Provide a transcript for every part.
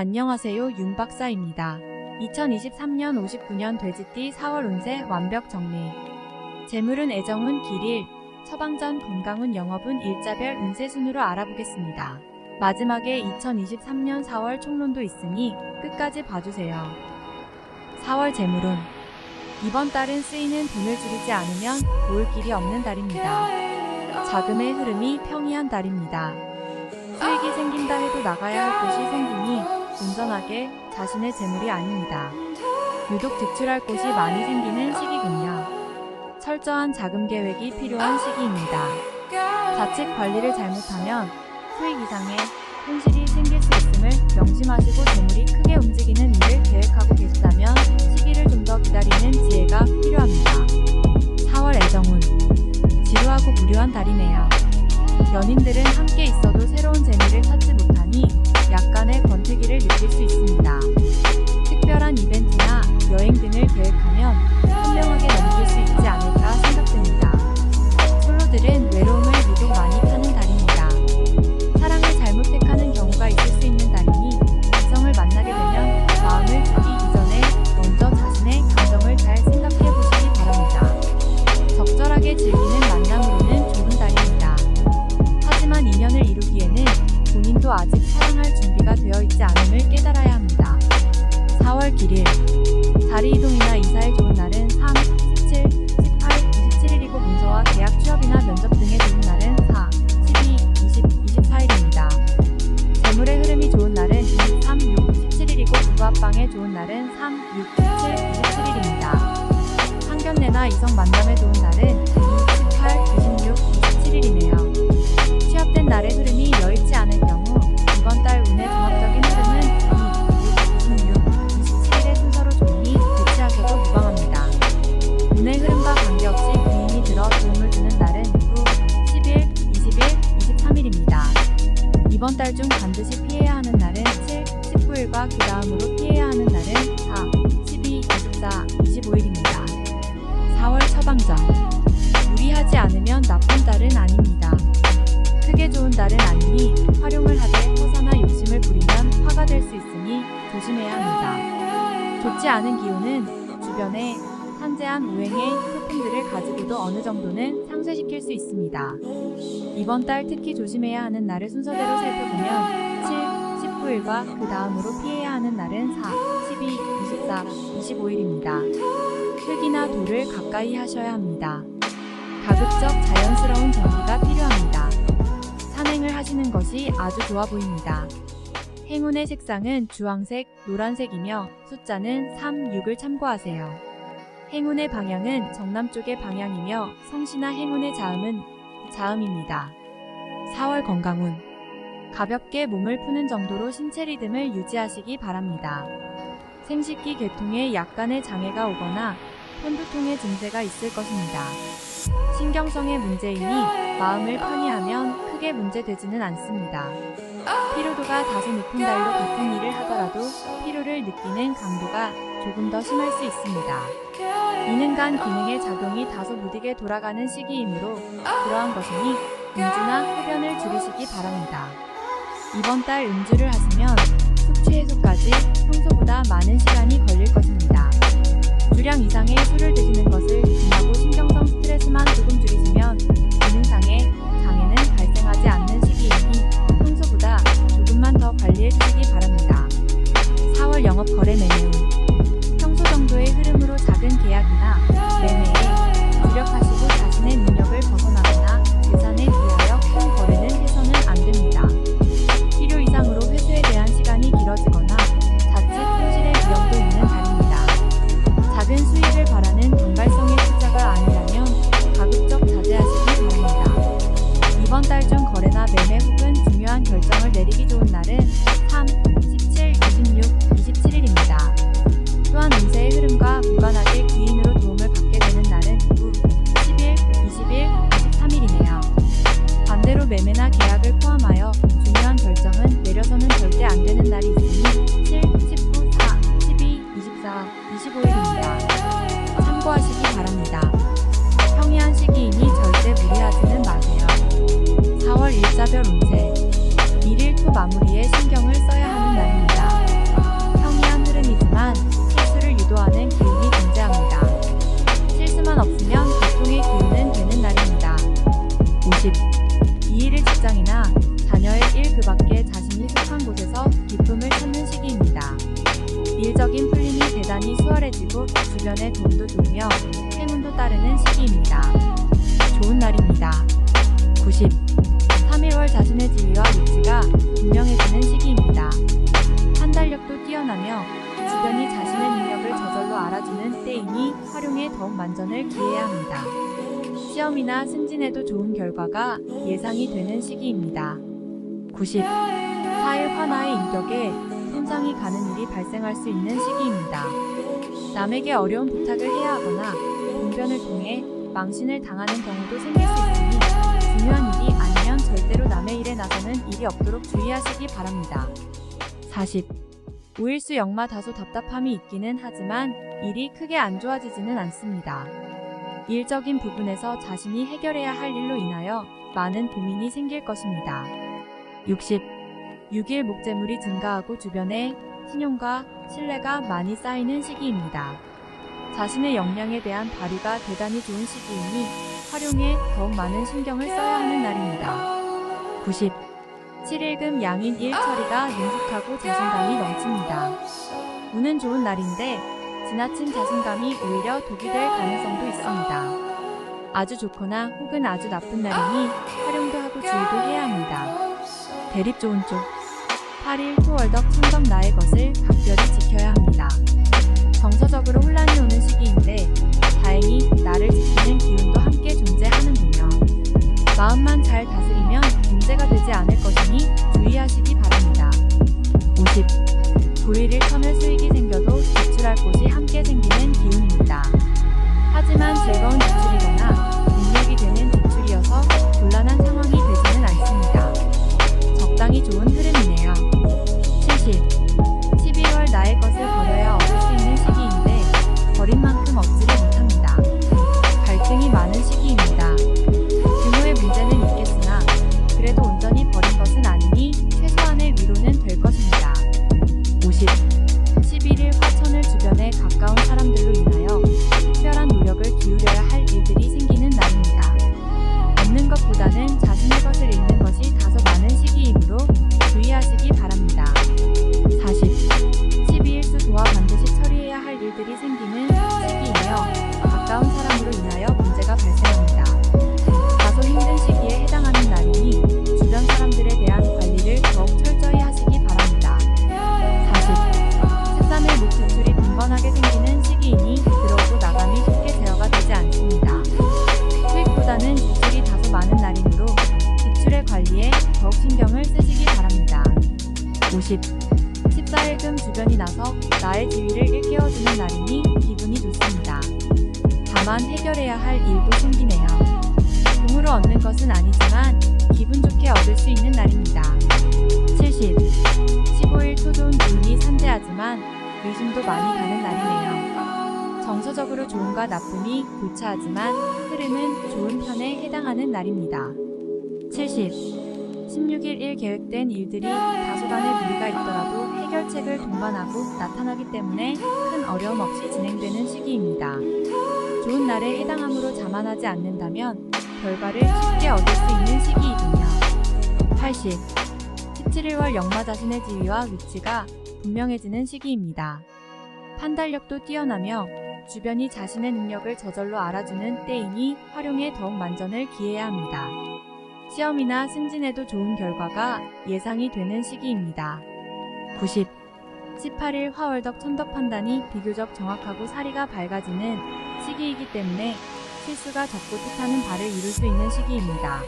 안녕하세요, 윤 박사입니다. 2023년 59년 돼지띠 4월 운세 완벽 정리. 재물운, 애정운, 길일, 처방전, 건강운, 영업운, 일자별 운세 순으로 알아보겠습니다. 마지막에 2023년 4월 총론도 있으니 끝까지 봐주세요. 4월 재물운. 이번 달은 쓰이는 돈을 줄이지 않으면 모을 길이 없는 달입니다. 자금의 흐름이 평이한 달입니다. 수익이 생긴다 해도 나가야 할 곳이 생기니 온전하게 자신의 재물이 아닙니다. 유독 지출할 곳이 많이 생기는 시기군요. 철저한 자금 계획이 필요한 시기입니다. 자칫 관리를 잘못하면 수익 이상의 손실이 생길 수 있음을 명심하시고 재물이 크게 움직이는 일을 계획하고 계시다면 시기를 좀 더 기다리는 지혜가 필요합니다. 4월 애정운. 지루하고 무료한 달이네요. 연인들은 함께 있어도 새로운 재미를 찾지 못하니 약간의 권태기를 느낄 수 있습니다. 특별한 이벤트나 여행 등을 계획하면 현명하게 넘길 수 있지 않을까 생각됩니다. 솔로들은 외로움을 유독 많이 타는 달입니다. 사랑을 잘못 택하는 경우가 있을 수 있는 달이니 이성을 만나게 되면 마음을 주기 이전에 먼저 자신의 감정을 잘 생각해 보시기 바랍니다. 적절하게 즐기는 만남으로는 좋은 달입니다. 하지만 인연을 이루기에는 본인도 아직 사랑할 준비가 되어 있지 않음을 깨달아야 합니다. 4월 길일. 자리 이동이나 인사에 좋은 날은 3, 17, 18, 27일이고 문서와 계약 취업이나 면접 등에 좋은 날은 4, 12, 20, 24일입니다. 재물의 흐름이 좋은 날은 2, 3, 6, 17일이고 부부합방에 좋은 날은 3, 6, 17, 27일입니다. 상견례나 이성 만남에 좋은 날은 2, 18, 26, 27일이네요. 취업된 날의 흐름이 여의치 않을 경우 이번 달 운의 종합적인 흐름은 2, 6, 26, 27일의 순서로 좋으니 대체하셔도 무방합니다. 운의 흐름과 관계없이 부인이 들어 도움을 주는 날은 9, 11, 21, 23일입니다. 이번 달 중 반드시 피해야 하는 날은 7, 19일과 그 다음으로 피해야 하는 날은 4, 12, 24, 25일입니다. 4월 처방전. 무리하지 않으면 나쁜 달은 아닙니다. 크게 좋은 달은 아니니 활용을 하되 허사나 욕심을 부리면 화가 될 수 있으니 조심해야 합니다. 좋지 않은 기운은 주변에 산재한 우행의 소품들을 가지고도 어느 정도는 상쇄시킬 수 있습니다. 이번 달 특히 조심해야 하는 날을 순서대로 살펴보면 7, 19일과 그 다음으로 피해야 하는 날은 4, 12, 24, 25일입니다. 흙이나 돌을 가까이 하셔야 합니다. 가급적 자연스러운 정리가 필요합니다. 산행을 하시는 것이 아주 좋아 보입니다. 행운의 색상은 주황색, 노란색이며 숫자는 3, 6을 참고하세요. 행운의 방향은 정남쪽의 방향이며 성씨나 행운의 자음은 자음입니다. 4월 건강운. 가볍게 몸을 푸는 정도로 신체 리듬을 유지하시기 바랍니다. 생식기 계통에 약간의 장애가 오거나 편두통의 증세가 있을 것입니다. 신경성의 문제이니 마음을 편히 하면 크게 문제되지는 않습니다. 피로도가 다소 높은 달로 같은 일을 하더라도 피로를 느끼는 강도가 조금 더 심할 수 있습니다. 이는 간 기능의 작용이 다소 무디게 돌아가는 시기이므로 그러한 것이니 음주나 흡연을 줄이시기 바랍니다. 이번 달 음주를 하시면 숙취 해소까지 평소보다 많은 시간이 걸릴 것입니다. 주량 이상의 술을 드시는 것을 금하고 신경성 스트레스만 조금 줄이시면 기능상의 장애는 발생하지 않는 시기이니 평소보다 조금만 더 관리해 주시기 바랍니다. 4월 영업 거래 매매운. 평소 정도의 흐름으로 작은 계약이나 매매에 주력하시고 자신의 능력을 벗어나거나 재산에 비하여 큰 거래는 해서는 안 됩니다. 필요 이상으로 회수에 대한 시간이 길어지거나 자칫 손실의 위험도 있는 달입니다. 작은 수익을 바라는 단발성의 투자가 아니라면 가급적 자제하시기 바랍니다. 이번 달 중 거래나 매매 혹은 중요한 결정을 내리기 좋은 날은 3, 17, 대단히 수월해지고 주변의 돈도 좋으며 행운도 따르는 시기입니다. 좋은 날입니다. 90. 3.1월 자신의 지위와 위치가 분명해지는 시기입니다. 판단력도 뛰어나며 주변이 자신의 능력을 저절로 알아주는 때이니 활용에 더욱 만전을 기해야 합니다. 시험이나 승진에도 좋은 결과가 예상이 되는 시기입니다. 90. 4일 화나의 인격에 손상이 가는 일이 발생할 수 있는 시기입니다. 남에게 어려운 부탁을 해야 하거나 봉변을 통해 망신을 당하는 경우도 생길 수 있으니 중요한 일이 아니면 절대로 남의 일에 나서는 일이 없도록 주의하시기 바랍니다. 40. 5일수 역마 다소 답답함이 있기는 하지만 일이 크게 안 좋아지지는 않습니다. 일적인 부분에서 자신이 해결해야 할 일로 인하여 많은 고민이 생길 것입니다. 60. 6일 목재물이 증가하고 주변에 신용과 신뢰가 많이 쌓이는 시기입니다. 자신의 역량에 대한 발휘가 대단히 좋은 시기이니 활용에 더욱 많은 신경을 써야 하는 날입니다. 90. 7일금 양인 1 처리가 능숙하고 자신감이 넘칩니다. 운은 좋은 날인데 지나친 자신감이 오히려 독이 될 가능성도 있습니다. 아주 좋거나 혹은 아주 나쁜 날이니 활용도 하고 주의도 해야 합니다. 대립 좋은 쪽 8일 토월덕 천덕 나의 것을 각별히 지켜야 합니다. 정서적으로 혼란이 오는 시기인데 다행히 나를 지키는 기운도 함께 존재하는군요. 마음만 잘 다스리면 문제가 되지 않을 것이니 주의하시기 바랍니다. 50. 불일을 터널 수익이 생겨도 지출할 곳이 함께 생기는 기운입니다. 하지만 즐거운 지출이거나 능력이 되는 지출이어서 곤란한 상황이 되지는 않습니다. 적당히 좋은 흐름이네요. 70. 12월 나의 것을 버려야 얻을 수 있는 시기인데 버린 만큼 얻지를 못합니다. 갈등이 많은 시기입니다. 규모의 문제는 있겠으나 그래도 온전히 버린 것은 아니니 최소한의 위로는 될 것입니다. 50. 11일 화천을 주변에 가까운 사람들로 인하여 특별한 노력을 기울여야 할 일들이 생기는 날입니다. 얻는 것보다는 자신의 것을 잃는 것이 다소 많은 시기이므로 주의하시기 바랍니다. 40. 12일수 도와 반드시 처리해야 할 일들이 생기는 시기이며 가까운 사람으로 인하여 문제가 발생합니다. 다소 힘든 시기에 해당하는 날이니 주변 사람들에 대한 관리를 더욱 철저히 하시기 바랍니다. 40. 13일 목 지출이 빈번하게 생기는 시기이니 들어오고 나감이 쉽게 제어가 되지 않습니다. 수익보다는 지출이 다소 많은 날이므로 지출의 관리에 더욱 신경을 쓰시기 바랍니다. 50. 14일금 주변이 나서 나의 지위를 일깨워주는 날이니 기분이 좋습니다. 다만 해결해야 할 일도 생기네요. 돈으로 얻는 것은 아니지만 기분 좋게 얻을 수 있는 날입니다. 70. 15일 토 좋은 기운이 산재하지만 의심도 많이 가는 날이네요. 정서적으로 좋음과 나쁨이 교차하지만 흐름은 좋은 편에 해당하는 날입니다. 70. 16일 일 계획된 일들이 다소간의 무리가 있더라도 해결책을 동반하고 나타나기 때문에 큰 어려움 없이 진행되는 시기입니다. 좋은 날에 해당함으로 자만하지 않는다면 결과를 쉽게 얻을 수 있는 시기이군요. 80. 17일월 역마 자신의 지위와 위치가 분명해지는 시기입니다. 판단력도 뛰어나며 주변이 자신의 능력을 저절로 알아주는 때이니 활용에 더욱 만전을 기해야 합니다. 시험이나 승진에도 좋은 결과가 예상이 되는 시기입니다. 90. 18일 화월덕 천덕 판단이 비교적 정확하고 사리가 밝아지는 시기이기 때문에 실수가 적고 뜻하는 바를 이룰 수 있는 시기입니다.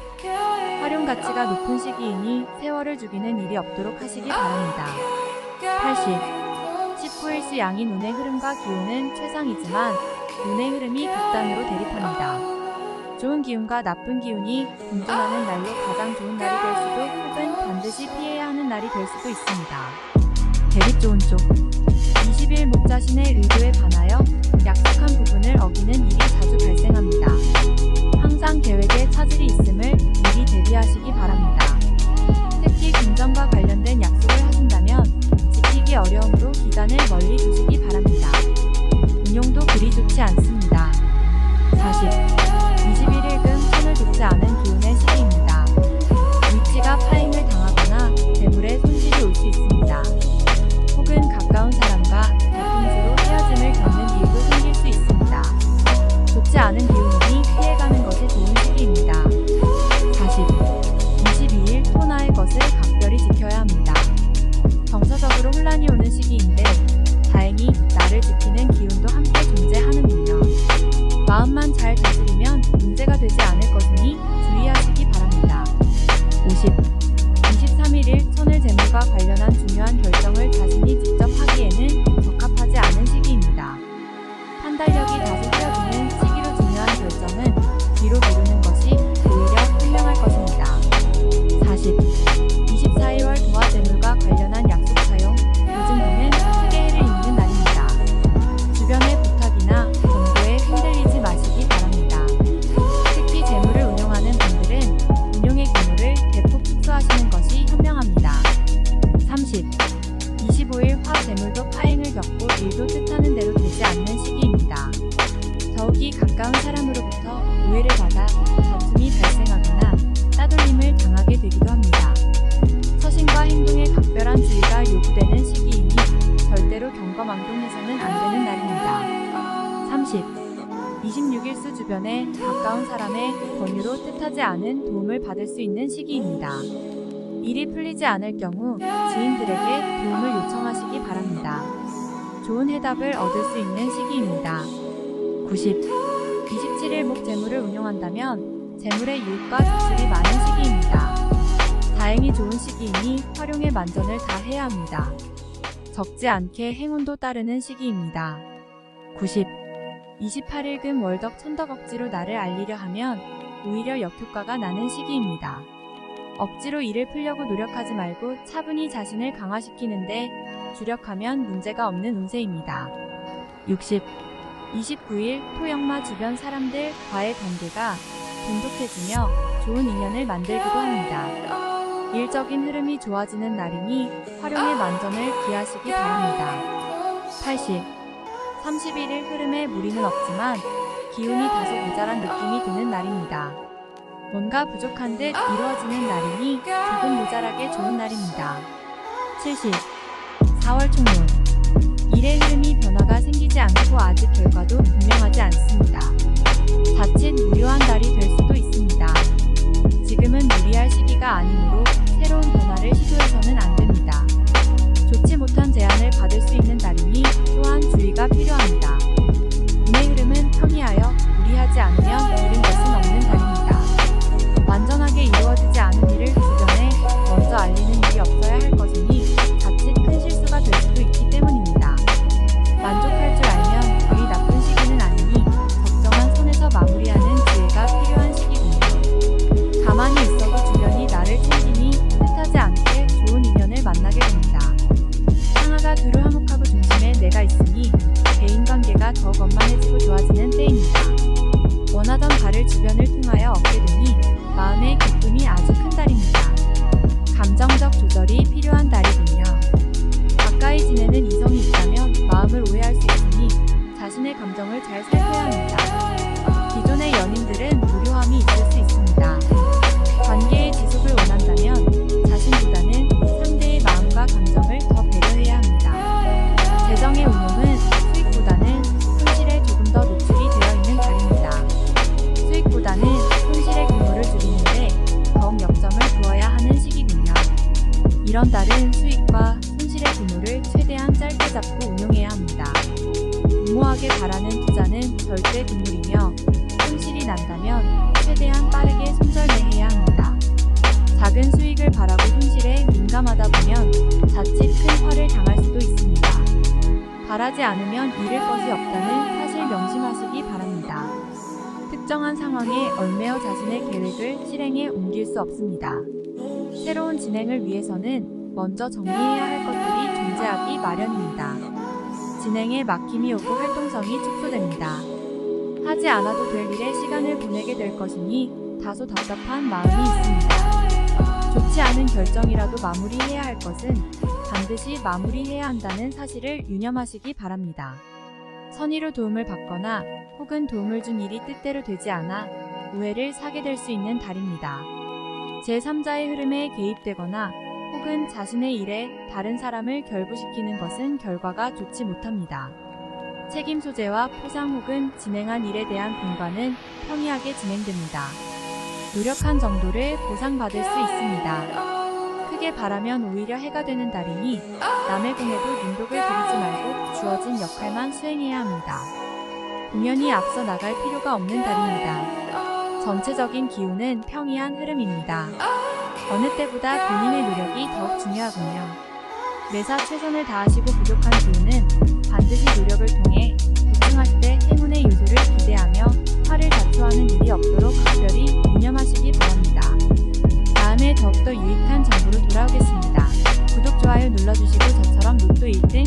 활용 가치가 높은 시기이니 세월을 죽이는 일이 없도록 하시기 바랍니다. 80. 19일수 양인 운의 흐름과 기운은 최상이지만 운의 흐름이 극단으로 대립합니다. 좋은 기운과 나쁜 기운이 공존하는 날로 가장 좋은 날이 될 수도 혹은 반드시 피해야 하는 날이 될 수도 있습니다. 대립 좋은 쪽 20일 목 자신의 의도에 반하여 약속한 부분을 어기는 일이 자주 발생합니다. 항상 계획에 차질이 있음을 미리 대비하시기 바랍니다. 특히 금전과 관련된 약속을 하신다면 지키기 어려움으로 기간을 멀리 두시기 바랍니다. 운용도 그리 좋지 않습니다. 40. 21일금 손을 좋지 않은 기운의 시기입니다. 위치가 파행을 당하거나 재물에 손실이 올 수 있습니다. 혹은 가까운 사람과 다툼으로 헤어지는 혼란이 오는 시기인데 다행히 나를 지키는 기운도 함께 존재하는군요. 마음만 잘 다스리면 문제가 되지 않을 것이니 주의하시기 바랍니다. 50. 23일 천을 재물과 관련한 중요한 결정을 자신이 직접 하기에는 적합하지 않은 시기입니다. 판단력이 다소 흐려지는 시기로 중요한 결정은 뒤로 미루는 것이 오히려 현명할 것입니다. 40. 24일 도화 재물과 관련한 약속 사용, 요즘부는 크게 해를 입는 날입니다. 주변의 부탁이나 권고에 흔들리지 마시기 바랍니다. 특히 재물을 운용하는 분들은 운용의 규모를 대폭 축소하시는 것이 현명합니다. 30. 25일 화 재물도 파행을 겪고 일도 뜻하는 대로 되지 않는 시기입니다. 더욱이 가까운 사람으로부터 오해를 받아 다툼이 발생하거나 따돌림을 당하게 되기도 합니다. 처신과 행동에 각별한 주의가 요구되는 시기이니 절대로 경거망동해서는 안 되는 날입니다. 30. 26일 수 주변에 가까운 사람의 권유로 뜻하지 않은 도움을 받을 수 있는 시기입니다. 일이 풀리지 않을 경우 지인들에게 도움을 요청하시기 바랍니다. 좋은 해답을 얻을 수 있는 시기입니다. 90. 27일 목 재물을 운용한다면 재물의 유익과 조출이 많은 시기입니다. 다행히 좋은 시기이니 활용에 만전을 다해야 합니다. 적지 않게 행운도 따르는 시기입니다. 90. 28일 금 월덕 천덕 억지로 나를 알리려 하면 오히려 역효과가 나는 시기입니다. 억지로 일을 풀려고 노력하지 말고 차분히 자신을 강화시키는데 주력하면 문제가 없는 운세입니다. 60. 29일 토역마 주변 사람들과의 관계가 돈독해지며 좋은 인연을 만들기도 합니다. 일적인 흐름이 좋아지는 날이니 활용의 만전을 기하시기 바랍니다. 80. 31일 흐름에 무리는 없지만 기운이 다소 모자란 느낌이 드는 날입니다. 뭔가 부족한 듯 이루어지는 날이니 조금 모자라게 좋은 날입니다. 70. 4월 총론. 일의 흐름이 변화가 생기지 않고 아직 결과도 분명하지 않습니다. 자칫 무료한 달이 될 수도 있습니다. 지금은 무리할 시기가 아니므로 새로운 변화를 시도해서는 안 됩니다. 좋지 못한 제안을 받을 수 있는 달이니 또한 주의가 필요합니다. 운의 흐름은 평이하여 무리하지 않으면 잃은 것은 없는 달입니다. 완전하게 이루어지지 않은 일을 주변에 먼저 알리는 일이 없어야 할 것이니 자칫 큰 실수가 될 수도 있기 때문입니다. 만족할 줄 알면 그리 나쁜 시기는 아니니 적정한 선에서 마무리하는 지혜가 필요한 시기군요. 가만히 있어도 주변이 나를 챙기니 뜻하지 않게 좋은 인연을 만나게 됩니다. 상하가 두루 화목하고 중심에 내가 있으니 대인관계가 더 원만해지고 좋아지는 때입니다. 원하던 바를 주변을 통하여 얻게 되니 마음의 기쁨이 아주 큰 달입니다. 감정적 조절이 필요한 달이군요. 가까이 지내는 이성이 있다면 마음을 오해할 수 있으니 자신의 감정을 잘 살펴야 합니다. 기존의 연인들은 무료함이 있을 수 있습니다. 관계의 지속을 원한다면 자신보다는 상대의 마음과 감정을 더 배려해야 합니다. 재정의 운용은 수익보다는 손실에 조금 더 노출이 되어 있는 달입니다. 수익보다는 손실의 규모를 줄이는데 더욱 역점을 두어야 하는 시기군요. 이런 달은 수익과 손실의 규모를 최대한 짧게 잡고 운용해야 합니다. 무모하게 바라는 투자는 절대 금물이며 손실이 난다면 최대한 빠르게 손절매해야 합니다. 작은 수익을 바라고 손실에 민감하다 보면 자칫 큰 화를 당할 수도 있습니다. 바라지 않으면 잃을 것이 없다는 사실 명심하시기 바랍니다. 특정한 상황에 얽매여 자신의 계획을 실행에 옮길 수 없습니다. 새로운 진행을 위해서는 먼저 정리해야 할 것들이 존재하기 마련입니다. 진행에 막힘이 오고 활동성이 축소됩니다. 하지 않아도 될 일에 시간을 보내게 될 것이니 다소 답답한 마음이 있습니다. 좋지 않은 결정이라도 마무리해야 할 것은 반드시 마무리해야 한다는 사실을 유념하시기 바랍니다. 선의로 도움을 받거나 혹은 도움을 준 일이 뜻대로 되지 않아 오해를 사게 될 수 있는 달입니다. 제3자의 흐름에 개입되거나 혹은 자신의 일에 다른 사람을 결부시키는 것은 결과가 좋지 못합니다. 책임 소재와 포상 혹은 진행한 일에 대한 공관은 평이하게 진행됩니다. 노력한 정도를 보상받을 수 있습니다. 크게 바라면 오히려 해가 되는 달이니 남의 공에도 눈독을 들이지 말고 주어진 역할만 수행해야 합니다. 공연히 앞서 나갈 필요가 없는 달입니다. 전체적인 기운은 평이한 흐름입니다. 어느 때보다 본인의 노력이 더욱 중요하군요. 매사 최선을 다하시고 부족한 기운은 반드시 노력을 통해 보충할 때 행운의 요소를 기대하며 화를 자초하는 일이 없도록 각별히 유념하시기 바랍니다. 다음에 더욱더 유익한 정보로 돌아오겠습니다. 구독, 좋아요 눌러주시고 저처럼 로또 1등